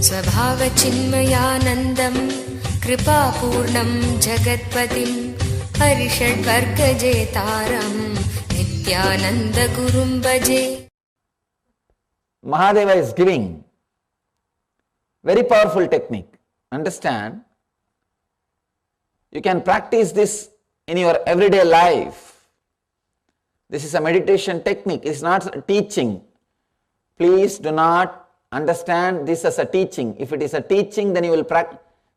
स्वभावचिन्मयानन्दं कृपापूर्णं जगत्पतिं हरिषड्वर्गजेतारं नित्यानन्दगुरुं भजे. Mahadeva is giving very powerful technique. Understand? You can practice this in your everyday life. This is a meditation technique. It's not a teaching. Please do not understand this as a teaching. If it is a teaching, then you will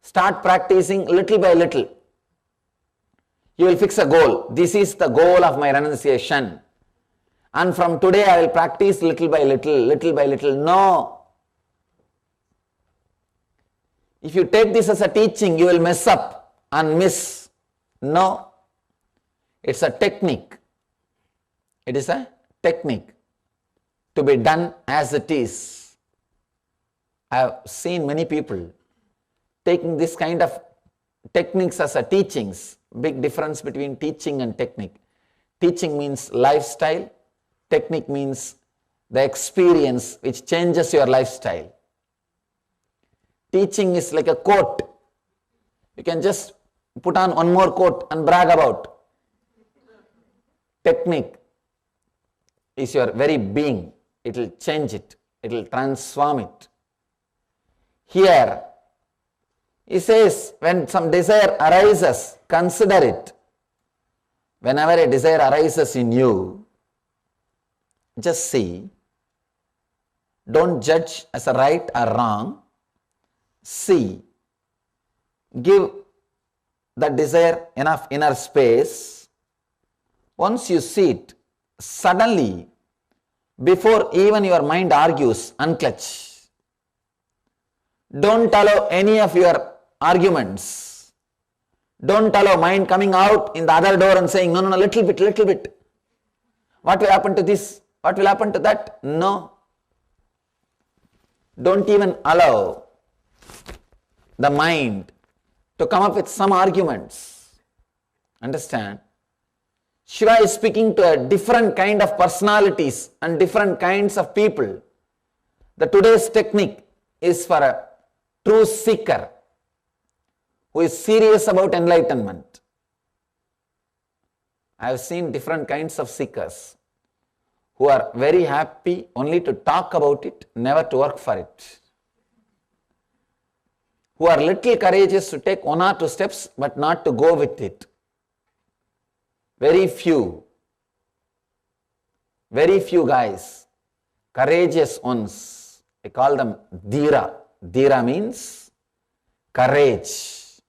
start practicing little by little. You will fix a goal. This is the goal of my renunciation. And from today I will practice little by little, little by little. No. If you take this as a teaching, you will mess up and miss. No. It's a technique. It is a technique to be done as it is. I have seen many people taking this kind of techniques as a teachings. Big difference between teaching and technique. Teaching means lifestyle. Technique means the experience which changes your lifestyle. Teaching is like a coat. You can just put on one more coat and brag about. Technique is your very being. It will change it. It will transform it. Here, he says, when some desire arises, consider it. Whenever a desire arises in you, just see. Don't judge as a right or wrong. See. Give that desire enough inner space. Once you see it, suddenly, before even your mind argues, unclutch. Don't allow any of your arguments. Don't allow mind coming out in the other door and saying, no, little bit. What will happen to this? What will happen to that? No. Don't even allow the mind to come up with some arguments. Understand? Shiva is speaking to a different kind of personalities and different kinds of people. The today's technique is for a true seeker who is serious about enlightenment. I have seen different kinds of seekers who are very happy only to talk about it, never to work for it. Who are little courageous to take one or two steps but not to go with it. Very few guys, courageous ones. I call them Dhira. Dhira means courage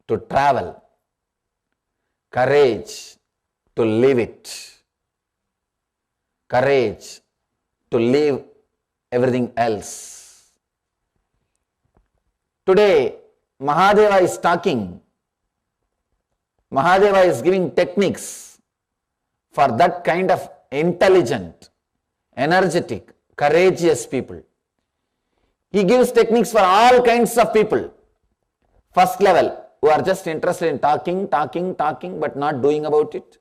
to travel, courage to live it, courage to leave everything else. Today, Mahadeva is talking. Mahadeva is giving techniques for that kind of intelligent, energetic, courageous people. He gives techniques for all kinds of people. First level, who are just interested in talking, but not doing about it.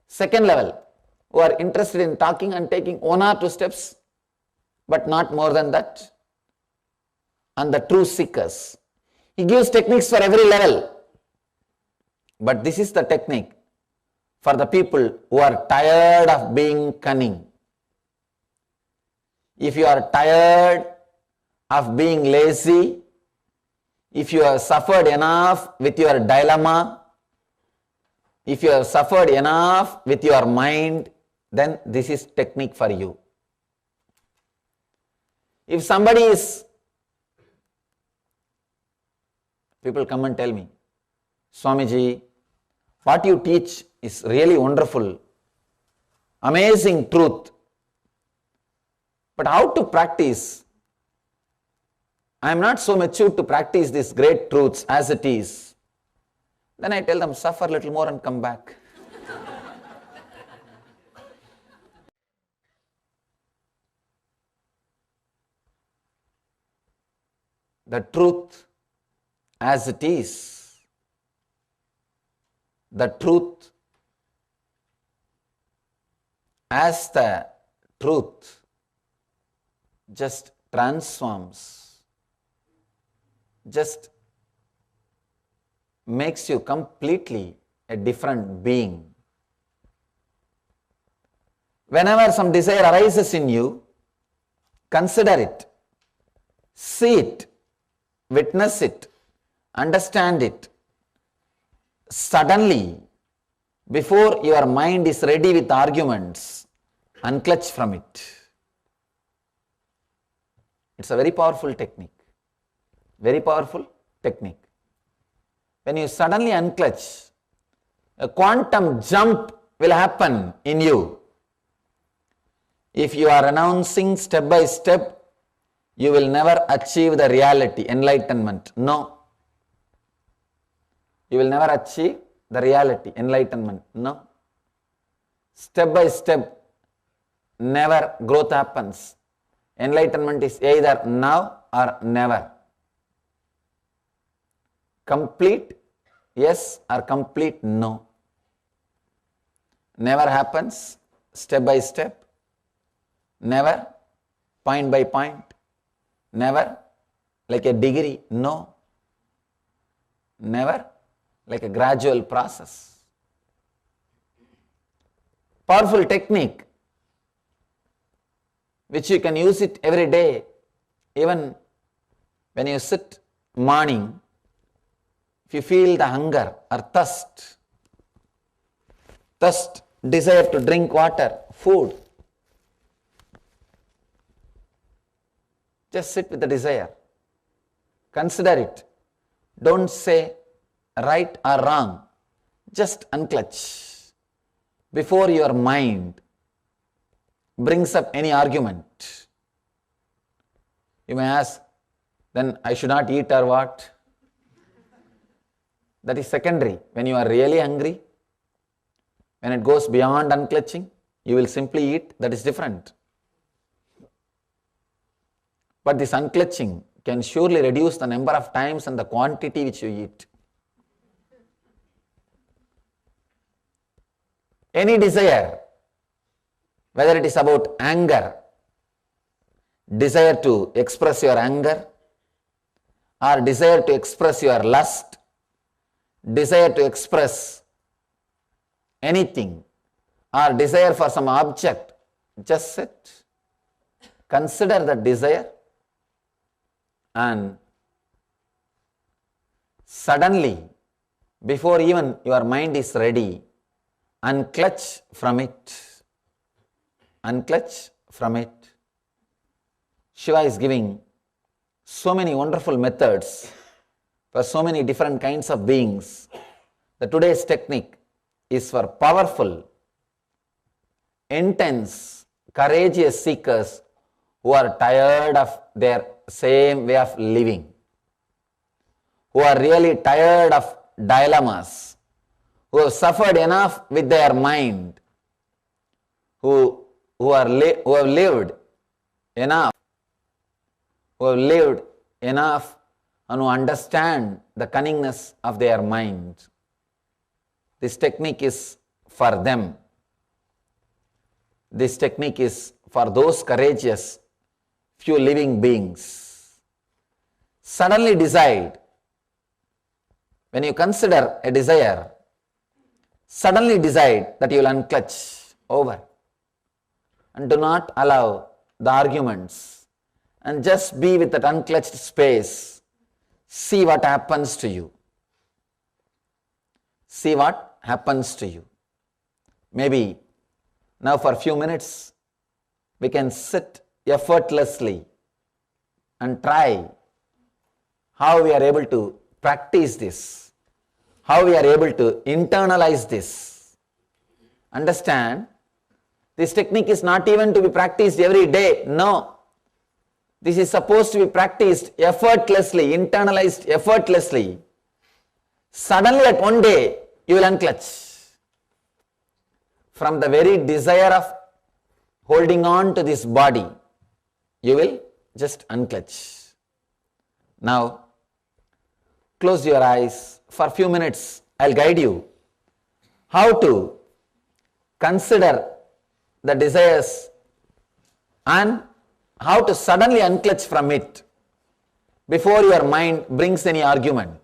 Second level, who are interested in talking and taking one or two steps, but not more than that. And the true seekers. He gives techniques for every level. But this is the technique for the people who are tired of being cunning. If you are tired of being lazy, if you have suffered enough with your dilemma, if you have suffered enough with your mind, then this is technique for you. If somebody is, people come and tell me, Swamiji, what you teach is really wonderful, amazing truth. But how to practice? I am not so mature to practice these great truths as it is. Then I tell them, suffer a little more and come back. The truth as it is, the truth as the truth just transforms, just makes you completely a different being. Whenever some desire arises in you, consider it, see it, witness it, understand it. Suddenly, before your mind is ready with arguments, unclutch from it. It's a very powerful technique. Very powerful technique. When you suddenly unclutch, a quantum jump will happen in you. If you are announcing step by step, you will never achieve the reality, enlightenment. No. You will never achieve the reality, enlightenment. No. Step by step, never growth happens. Enlightenment is either now or never. Complete yes or complete no. Never happens step by step, never point by point, never like a degree, no. Never like a gradual process. Powerful technique which you can use it every day, even when you sit morning. If you feel the hunger or thirst, desire to drink water, food, just sit with the desire. Consider it. Don't say right or wrong. Just unclutch before your mind brings up any argument. You may ask, then I should not eat or what? That is secondary. When you are really hungry, when it goes beyond unclutching, you will simply eat. That is different. But this unclutching can surely reduce the number of times and the quantity which you eat. Any desire, whether it is about anger, desire to express your anger, or desire to express your lust, desire to express anything, or desire for some object, just sit, consider the desire, and suddenly, before even your mind is ready, unclutch from it. Unclutch from it. Shiva is giving so many wonderful methods for so many different kinds of beings. The today's technique is for powerful, intense, courageous seekers who are tired of their same way of living, who are really tired of dilemmas, who have suffered enough with their mind, who have lived enough, and who understand the cunningness of their mind. This technique is for them. This technique is for those courageous few living beings. Suddenly decide, when you consider a desire, suddenly decide that you will unclutch over and do not allow the arguments and just be with that unclutched space. See what happens to you. See what happens to you. Maybe now for a few minutes we can sit effortlessly and try how we are able to practice this, how we are able to internalize this. Understand, this technique is not even to be practiced every day. No. This is supposed to be practiced effortlessly, internalized effortlessly. Suddenly at one day, you will unclutch from the very desire of holding on to this body. You will just unclutch. Now, close your eyes for a few minutes. I'll guide you how to consider the desires and how to suddenly unclutch from it before your mind brings any argument.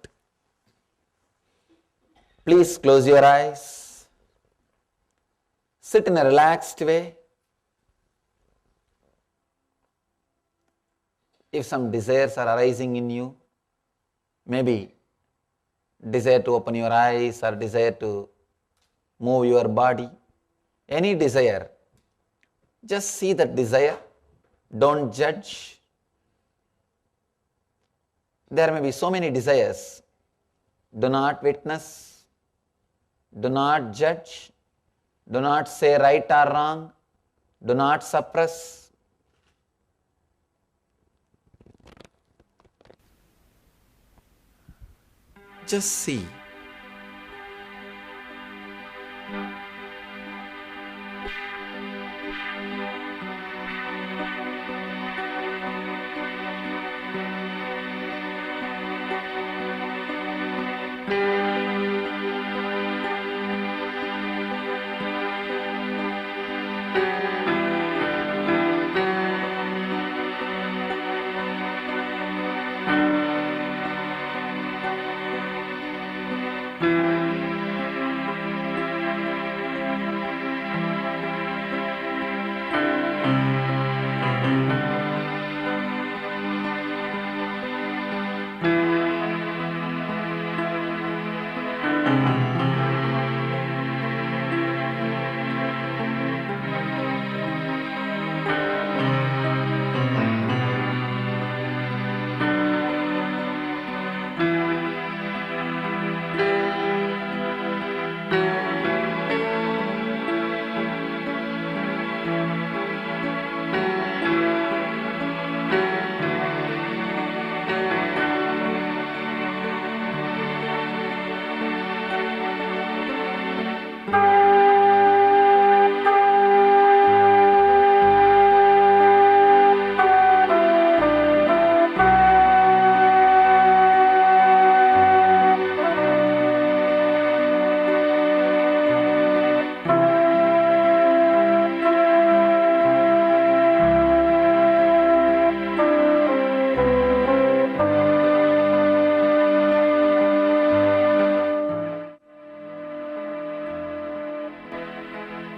Please close your eyes. Sit in a relaxed way. If some desires are arising in you, maybe desire to open your eyes or desire to move your body, any desire, just see that desire. Don't judge. There may be so many desires. Do not witness. Do not judge. Do not say right or wrong. Do not suppress. Just see.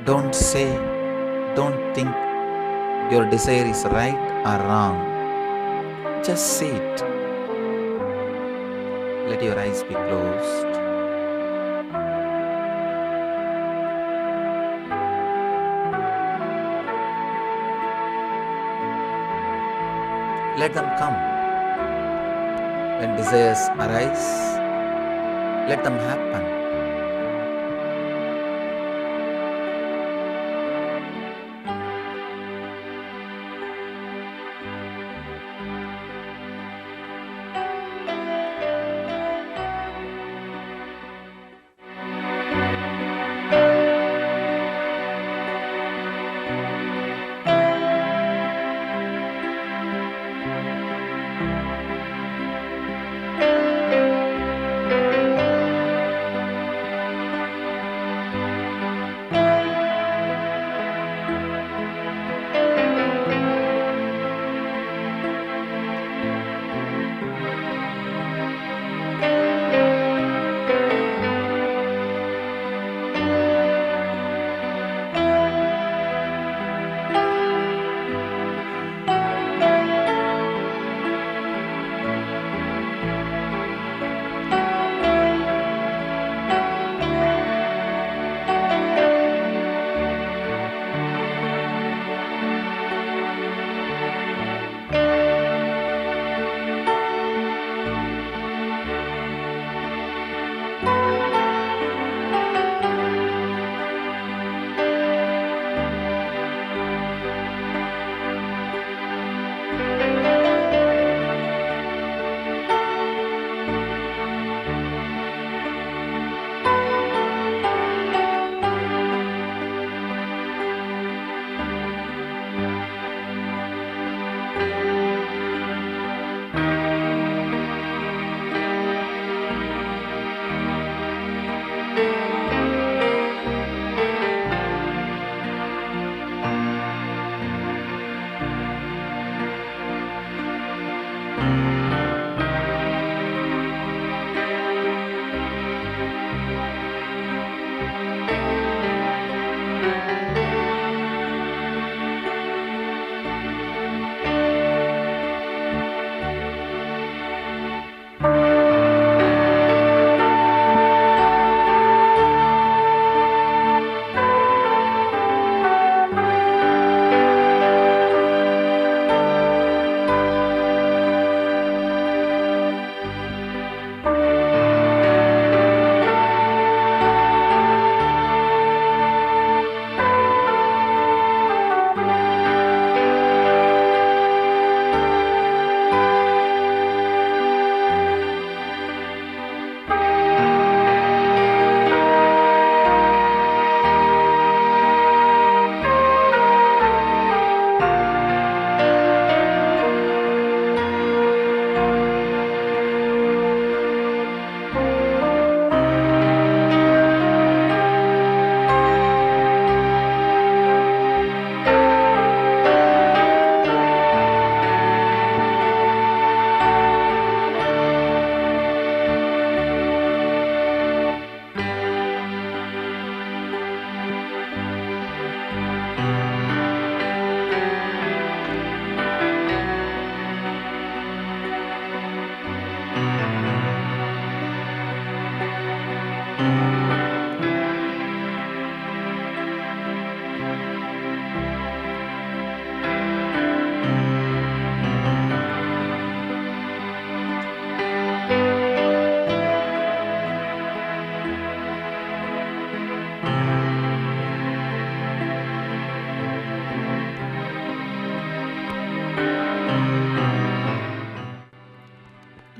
Don't say, don't think your desire is right or wrong. Just see it. Let your eyes be closed. Let them come. When desires arise, let them happen.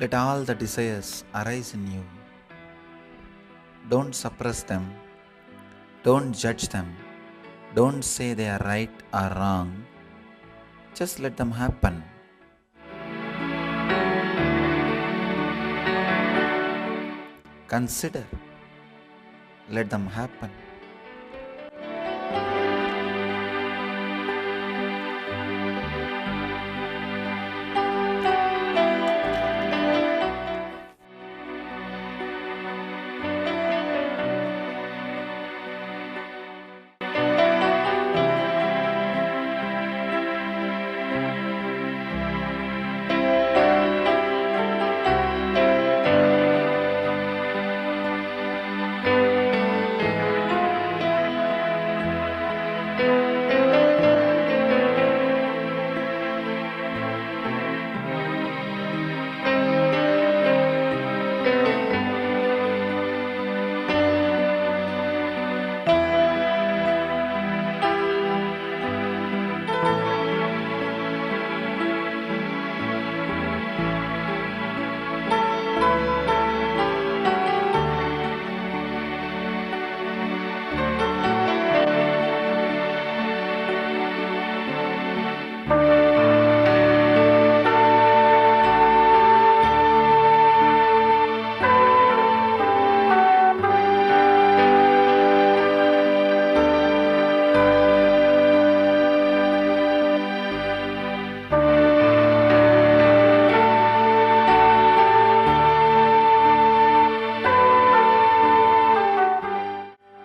Let all the desires arise in you. Don't suppress them. Don't judge them. Don't say they are right or wrong. Just let them happen. Consider. Let them happen.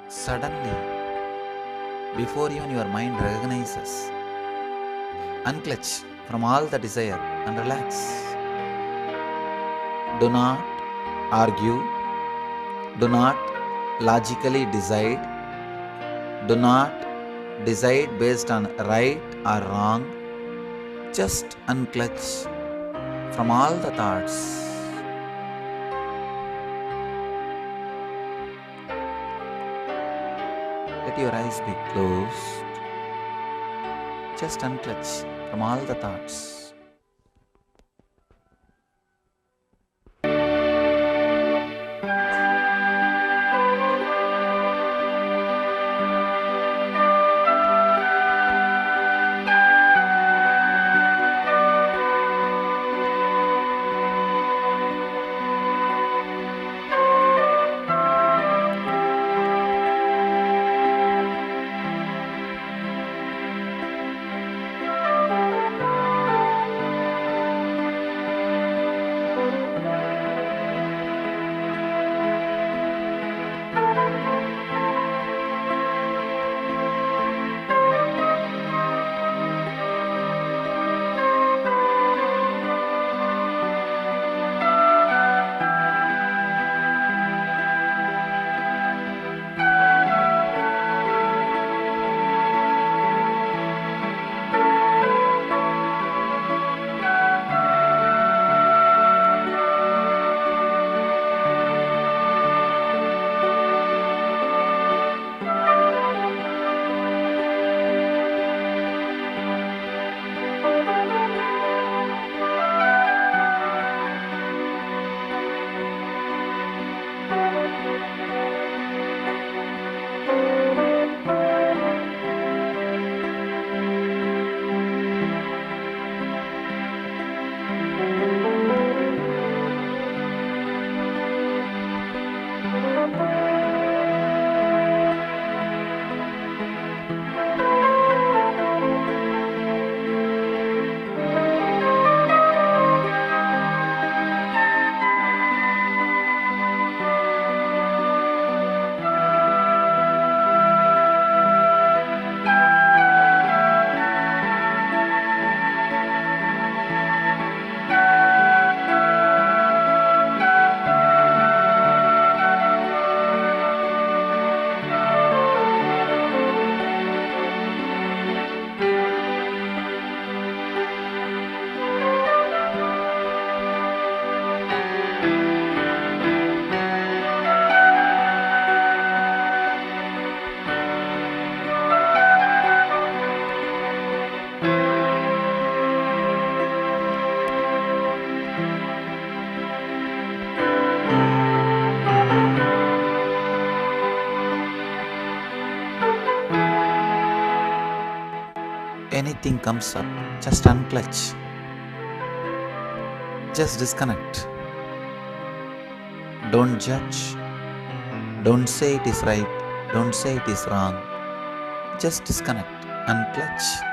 Suddenly, before even your mind recognizes, unclutch from all the desire and relax. Do not argue. Do not logically decide. Do not decide based on right or wrong. Just unclutch from all the thoughts. Let your eyes be closed. Just unclutch from all the thoughts. anything comes up, just unclutch. Just disconnect. Don't judge. Don't say it is right. Don't say it is wrong. Just disconnect and clutch.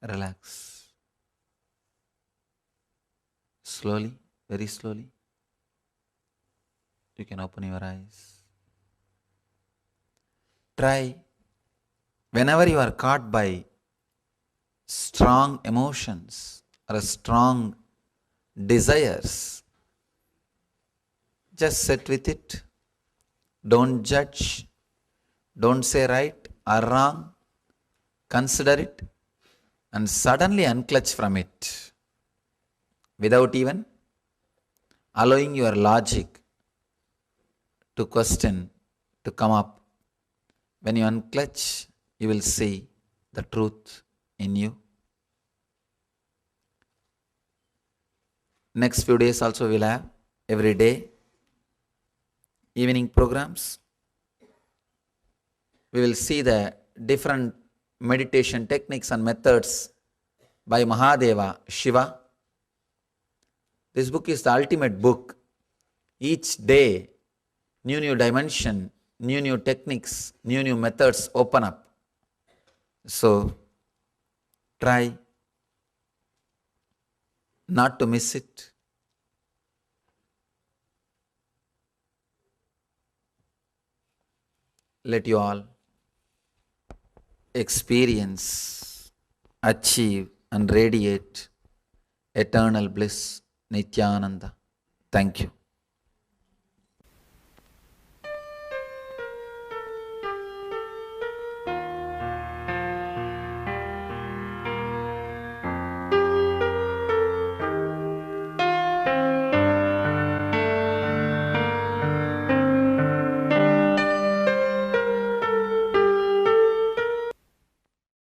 relax. Slowly, very slowly, you can open your eyes. Try, whenever you are caught by strong emotions or strong desires, just sit with it. Don't judge. Don't say right or wrong. Consider it and suddenly unclutch from it without even allowing your logic to question, to come up. When you unclutch, you will see the truth in you. Next few days also we'll have every day evening programs. We will see the different meditation techniques and methods by Mahadeva, Shiva. This book is the ultimate book. Each day, new dimension, new techniques, new methods open up. So, try not to miss it. Let you all experience, achieve and radiate eternal bliss, Nityananda. Thank you.